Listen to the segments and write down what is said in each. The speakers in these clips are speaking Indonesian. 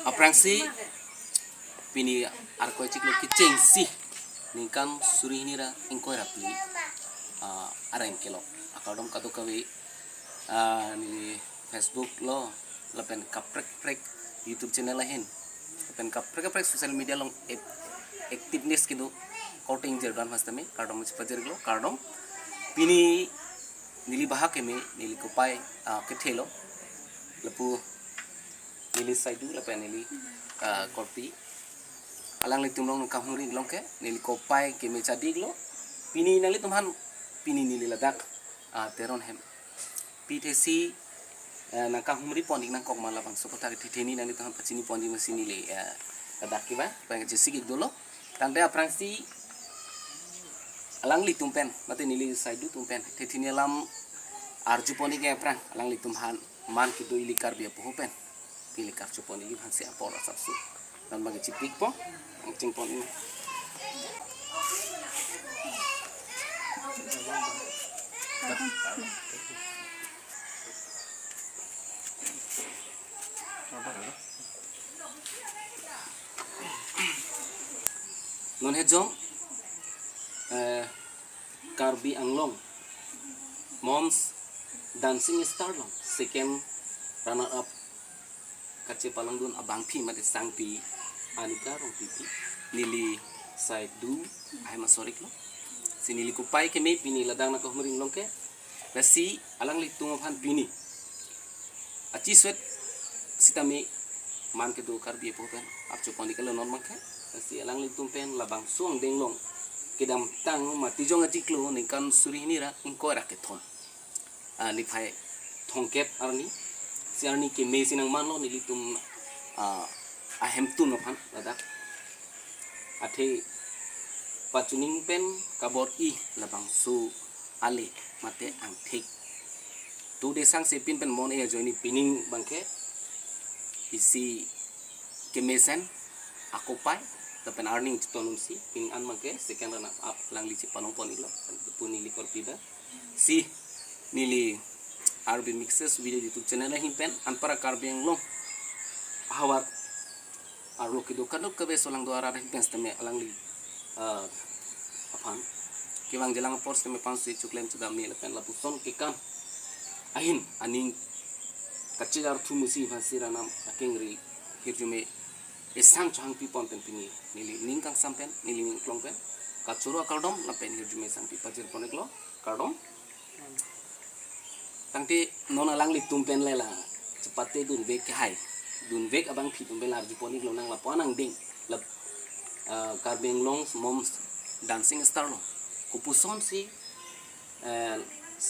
Aprangsi pini arko ciklo kiceng si ningkan suri nira ingko rapli arang kilo akadom kado kawe ni Facebook lo lepen kaprek YouTube channel lain lepen kaprek sosial media long activeness gitu coating jerdan hastame kadom pajer lo kadom pini nili bahak keme nili kopai kethelo lepu nili saidu lepen nili korti alang li tumlong kahuri long ke nili kopai keme cadig lo pini nali tumhan pini nili ladak teron hem PTC nangka humri ponding nang kok malah bang sokota titeni nang tumhan pacini ponding mesin nili ladak kiba bang jesi gig dolo tanda aprangsi alang li tumpen mate nili saidu tumpen titini lam arju ponding ke aprang alang li tumhan man kido ilikar bia pohopen ilikar chupon ini hansi apor asapsu dan bagi cipik po cing pon ini non hejong karbi anglong moms dancing star long second runner up kace palangdun abang pi mate sangpi anika rong pipi nili side du ay masorik lo sinili kupai keme pini ladang na kohmering longke rasi alang litung phan pini aci swet sitami man ke do karbi popen apcho ponikalo non mangke rasi alang litung pen labang suang denglong kedam tang mati jong atiklo nikan suri nira ingko rakethon ni phai thongket arni siarni ke mesin ang manlo nilitum ahem tu nopan ladak ate pacuning pen kabor I labang su ale mate ang thik tu desang sepin pen mon e joini pining bangke isi ke mesen akopai tapen earning tonum si pining an mangke second run up lang lici panong ponilo puni likor pida si nili RB Mixes video YouTube channel hin pen anpara karbeng long hawat arlo kido kanuk ke besolang doara hin pen steme alang li apan kiwang jelang por steme pansi chuklem chuda mil pen la puson kekam ahin aning kachigar thu musi phasira nam akengri hirjume esang chang pi pon pen pini nili ningkang sampen nili klong pen kachuro kardom la pen hirjume sang pi pajir poneklo kardom tangte non alang li tumpen lela cepate dun vek ke hai dun vek abang phi tumpen lar juponi lo nang la ponang ding lap karbeng long mom dancing star lo kupuson si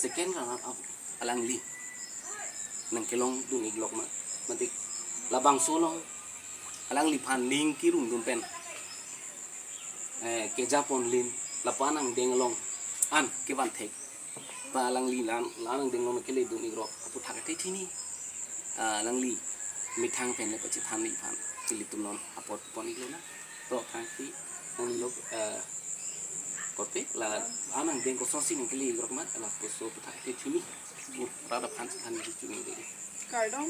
second runner up alang li nang kelong dun iglok ma matik labang solong alang li phan ling kirung tumpen ke japon lin la panang ding long an ke ban thek palang li lang ding long kele dun igro apu thak te thini lang li mithang pen le pachi than li phan chili tum non apot poni lo na to thang ti ang lo kote la anang ding ko sosi ning kele igro ma la ko so thak te thini rada phan than li chuni de kardom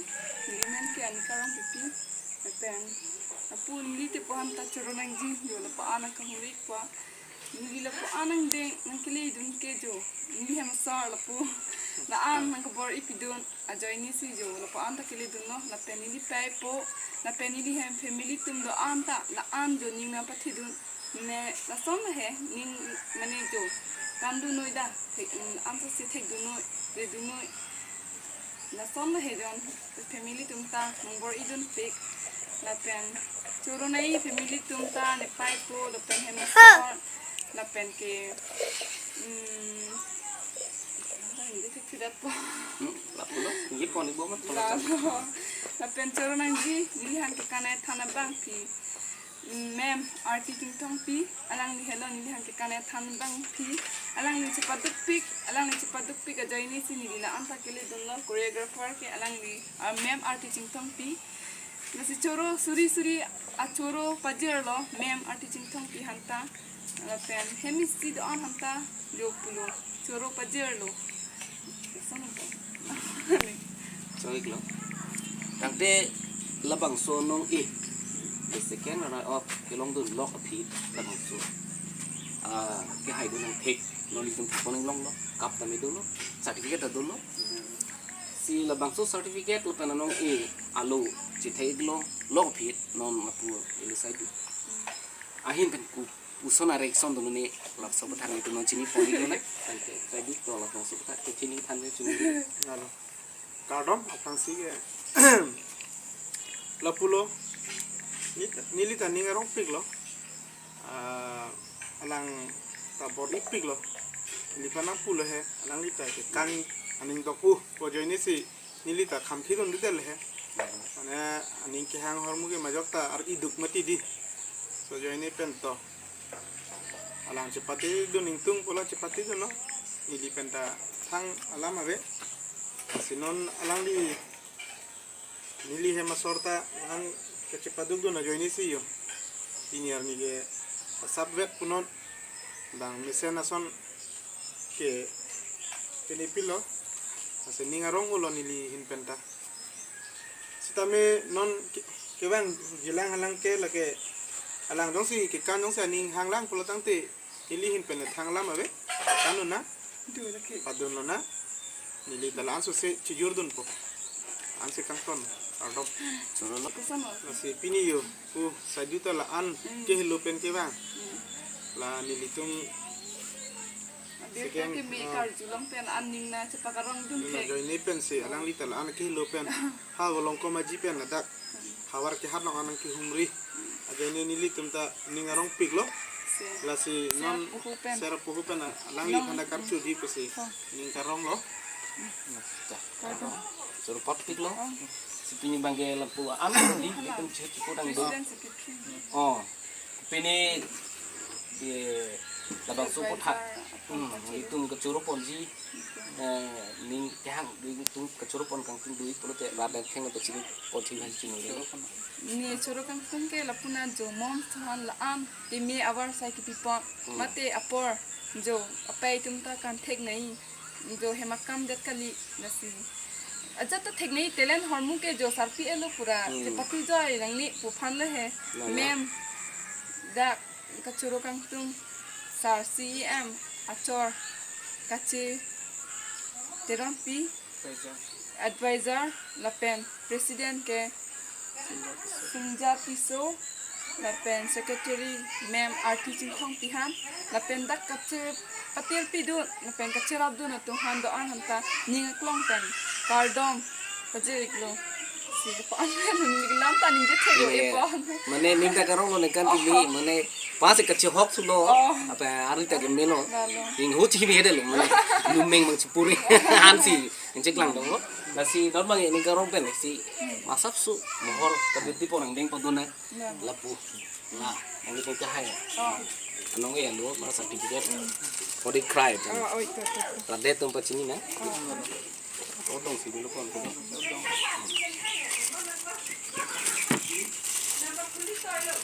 limen ke an karong pipi pen apu li te po ham ta choro nang ji yo la pa anang ka huri pa nili la po anang ding nang kele dun ke jo nili hem sar la po la an nang ko bor ipidun ajoy ni si jo la po an ta kele dun no la pen nili pai po la pen nili hem family tum do an ta la an jo ning na pathi dun ne la som he ning mane jo kan du noi da an ta si thek du noi de du noi la som he jon family tum ta nang bor idun pik la pen choro nai family tum ta ne pai po la pen hem sar la pen ke la pulo ngi poni bo mat la pen choro nang ji nilihan ke kanai thana bang pi mem arti ting tong pi alang ni hello nilihan ke kanai than bang pi alang ni cepaduk pik ajai ni si nilila anta kele donno choreographer ke alang ni mem arti ting tong pi nasi choro suri a choro pajer lo mem arti ting tong pi hanta la pen hemisti do an hanta jo pulo choro pajer lo so iklo tangte labang so nong e the second run up ke long dun lock a pit labang so ke hai dun thek no li dun phone long lo kap ta mi dun lo certificate da dun lo si labang so certificate lo tan nong e alo chi thei lo lock pit non ma pu ele sai du ahin pen ku usona rek son dun ne lap so thang ni tu non chini phone lo na tan ke sai du to labang so ta ke chini than ne chini Lalu, kardom apang sih ke lapulo nili tani ngarong pig lo alang tabor ipig lo lipana pulo he alang lita ke kan aning toku pojo ini si nili ta kamthi don didel he ane aning ke hang hormu ke majok ta ar iduk mati di pojo ini pento alang cepati doning tung pola cepati do no nili penta thang alam ave sinon alang di nili he masorta ang kecepaduk do na joini si yo ini arni ke subvet punot bang mesen ason ke pinipilo ase ningarong ulo nili hinpenta sitame non ke bang jilang halang ke lake alang dong si ke kan dong sa ning hanglang pulo tangte nili hinpenta thanglam ave kanuna Dua lagi. padun na nili dalan so se chijurdun po anse kangton ardom choro lo Kesana. si pini yo sajuta la an ke lopen ke bang la nilitung Dia ke mi kar julang pen aning na cepakarong dun na ke. join ni pen si alang lita la an ke lopen ha golong ko maji pen la dak hawar ke har no anang ke humri aja ni nilitum ta ningarong piglo Se. la si non puhu pen. sera puhu pen alang li khanda karchu di pe si ningarong lo choro pot pik lo si pini bangke lampu am di item chiku dang do President Secretary. oh pini ye labang so pot hat itu ke choro pon ji ning kahang di tu ke choro pon kang tu dui polo te radan kheng to chini pot thi han chini le Ni choro kang tung ke lapuna jo mom than la am ti mi awar sai ki pipa mate apor jo apai tum ta kan thek nai jo hemakam det kali nasi aja ta thek nai talent hormu ke jo sarpi elo pura te pati joi rangni pu phan le he mem da ka choro kang tung sar cem achor kache terampi advisor lapen president ke Sunja Piso, lapen secretary mem arti chingthong pihan, lapen dak kache patir pidu, lapen kache rabdu na tuhan doan hanta ningaklong pen, kardom, kaje iklo. Si depan nilam ta ninje thego epon. mane ning ta karong lo ne kan ti mane pas ke chhok su lo apa ari ta ke meno Lalo. ing ho chi bi de lo mane lumeng mang chpuri han si injek lang dong lo la si normal ning karong pen si masap su mohor ka di po nang ding paduna lapu na ang ito ka hay anong yan do para certificate for the cry Oh, itu. rade tum pa chini na odong si dulu kon ko Nama polis ayo.